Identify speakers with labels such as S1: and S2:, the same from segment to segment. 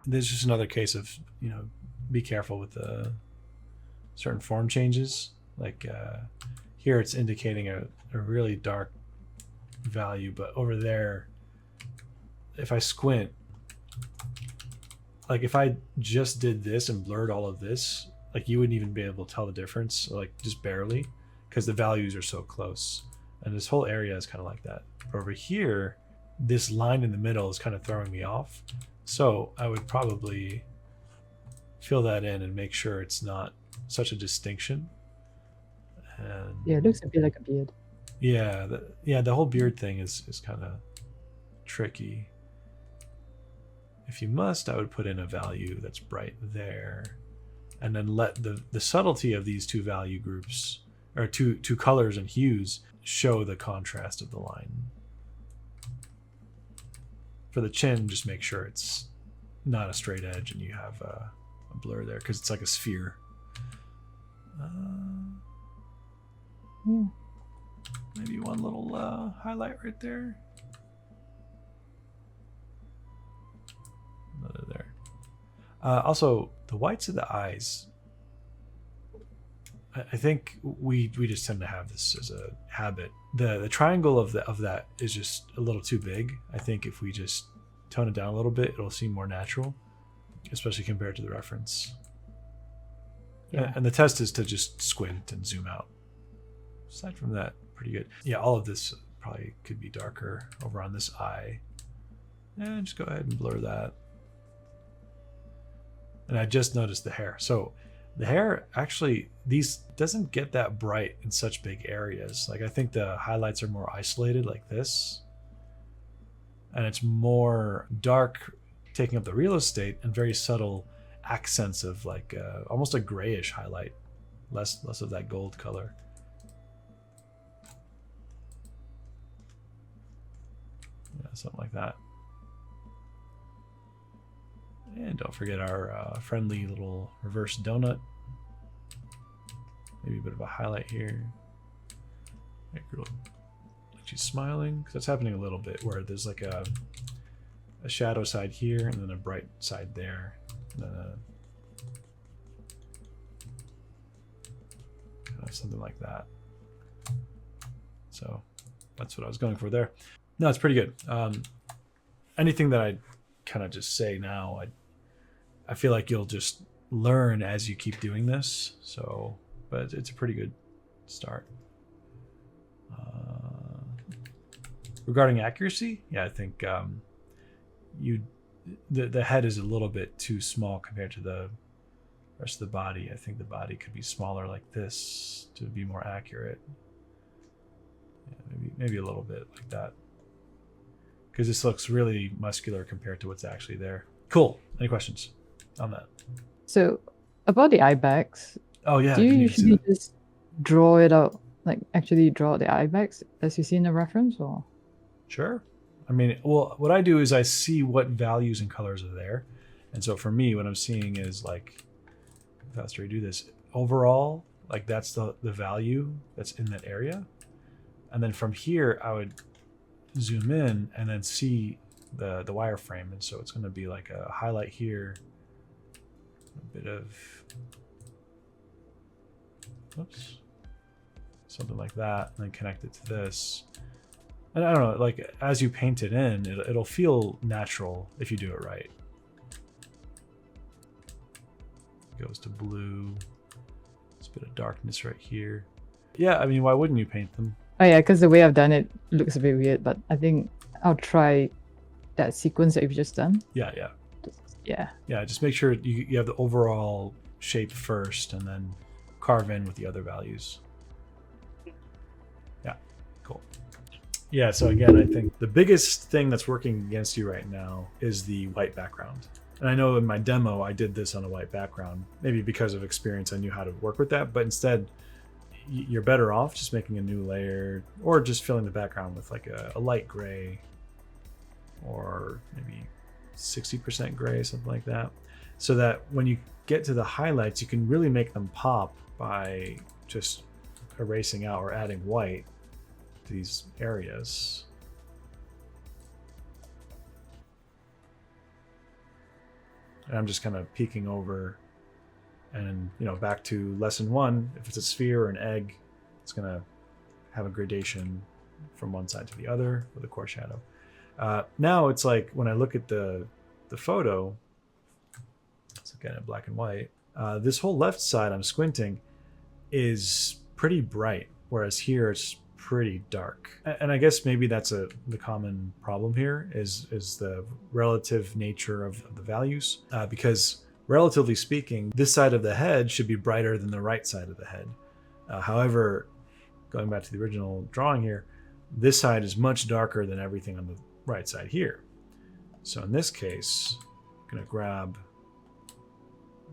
S1: There's just another case of, be careful with certain form changes. Like here it's indicating a really dark value, but over there, if I squint, like if I just did this and blurred all of this, like you wouldn't even be able to tell the difference, like just barely, because the values are so close. And this whole area is kind of like that. But over here, this line in the middle is kind of throwing me off. So I would probably fill that in and make sure it's not such a distinction. And
S2: Yeah, it looks a bit like a beard.
S1: yeah, the whole beard thing is kind of tricky. If you must, I would put in a value that's bright there, and then let the subtlety of these two value groups, or two colors and hues, show the contrast of the line. For the chin, just make sure it's not a straight edge and you have a blur there, because it's like a sphere. Maybe one little highlight right there. Another there. Also, the whites of the eyes, I think we just tend to have this as a habit. The triangle of that is just a little too big. I think if we just tone it down a little bit, it'll seem more natural, especially compared to the reference. Yeah. And the test is to just squint and zoom out. Aside from that, pretty good. Yeah, all of this probably could be darker over on this eye. And just go ahead and blur that. And I just noticed the hair. So the hair actually, these doesn't get that bright in such big areas. Like I think the highlights are more isolated like this. And it's more dark, taking up the real estate, and very subtle accents of like almost a grayish highlight, less of that gold color. Yeah, something like that. And don't forget our friendly little reverse donut. Maybe a bit of a highlight here. Make her look like she's smiling, because that's happening a little bit, where there's like a shadow side here and then a bright side there. And then kind of something like that. So that's what I was going for there. No, it's pretty good. Anything that I kind of just say now, I feel like you'll just learn as you keep doing this. So, but it's a pretty good start. Regarding accuracy, yeah, I think the head is a little bit too small compared to the rest of the body. I think the body could be smaller like this to be more accurate. Yeah, maybe a little bit like that, because this looks really muscular compared to what's actually there. Cool. Any questions on that?
S2: So about the eye bags,
S1: oh yeah,
S2: do you usually just draw it out, like actually draw the eye bags as you see in the reference, or?
S1: Sure. I mean, well, what I do is I see what values and colors are there. And so for me, what I'm seeing is like, if I was to redo this, overall, like that's the value that's in that area. And then from here, I would zoom in and then see the wireframe. And so it's going to be like a highlight here, a bit of, oops, something like that, and then connect it to this. And I don't know, like as you paint it in, it'll feel natural if you do it right. It goes to blue. There's a bit of darkness right here. Yeah, I mean, why wouldn't you paint them?
S2: Oh yeah, because the way I've done it looks a bit weird, but I think I'll try that sequence that you've just done.
S1: Yeah. Yeah, just make sure you have the overall shape first and then carve in with the other values. Yeah, cool. Yeah, so again, I think the biggest thing that's working against you right now is the white background. And I know in my demo, I did this on a white background. Maybe because of experience, I knew how to work with that. But instead, you're better off just making a new layer, or just filling the background with like a light gray, or maybe 60% gray, something like that. So that when you get to the highlights, you can really make them pop by just erasing out or adding white to these areas. And I'm just kind of peeking over, and back to lesson 1. If it's a sphere or an egg, it's going to have a gradation from one side to the other with a core shadow. Now it's like when I look at the photo, let's look at it black and white. This whole left side I'm squinting is pretty bright, whereas here it's pretty dark. And I guess maybe that's the common problem here is the relative nature of the values, because relatively speaking, this side of the head should be brighter than the right side of the head. However, going back to the original drawing here, this side is much darker than everything on the right side here. So in this case, I'm going to grab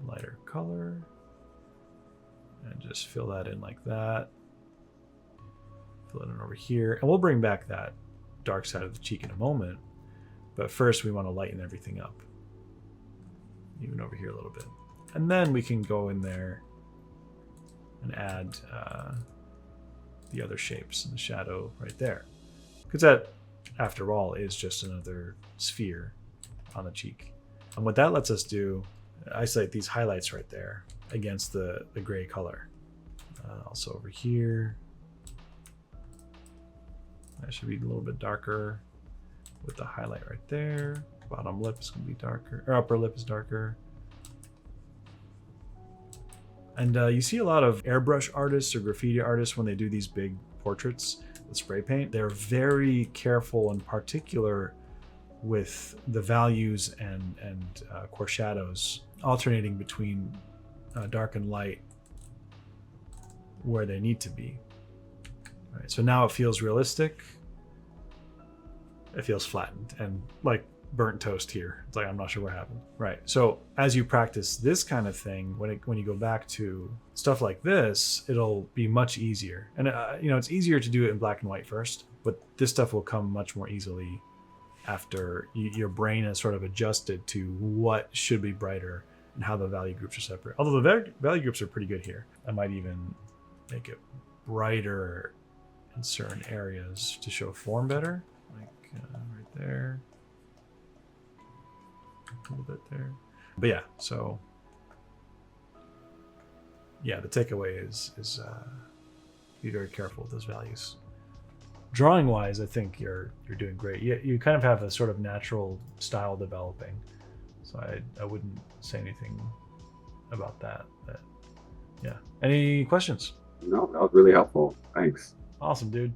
S1: lighter color and just fill that in like that. Fill it in over here. And we'll bring back that dark side of the cheek in a moment. But first we want to lighten everything up. Even over here a little bit. And then we can go in there and add the other shapes and the shadow right there. Because that, after all, is just another sphere on the cheek. And what that lets us do, isolate these highlights right there against the gray color. Also over here. That should be a little bit darker with the highlight right there. Bottom lip is going to be darker, or upper lip is darker. And you see a lot of airbrush artists or graffiti artists when they do these big portraits with spray paint. They're very careful and particular with the values and core shadows, alternating between dark and light where they need to be. All right, so now it feels realistic. It feels flattened and like burnt toast here. It's like, I'm not sure what happened. Right. So as you practice this kind of thing, when you go back to stuff like this, it'll be much easier. And it's easier to do it in black and white first, but this stuff will come much more easily after your brain has sort of adjusted to what should be brighter and how the value groups are separate. Although the value groups are pretty good here. I might even make it brighter in certain areas to show form better, like right there. A little bit there. But yeah, so yeah, the takeaway is be very careful with those values. Drawing wise, I think you're doing great. You kind of have a sort of natural style developing, so I wouldn't say anything about that. But yeah, any questions?
S3: No, that was really helpful. Thanks.
S1: Awesome, dude.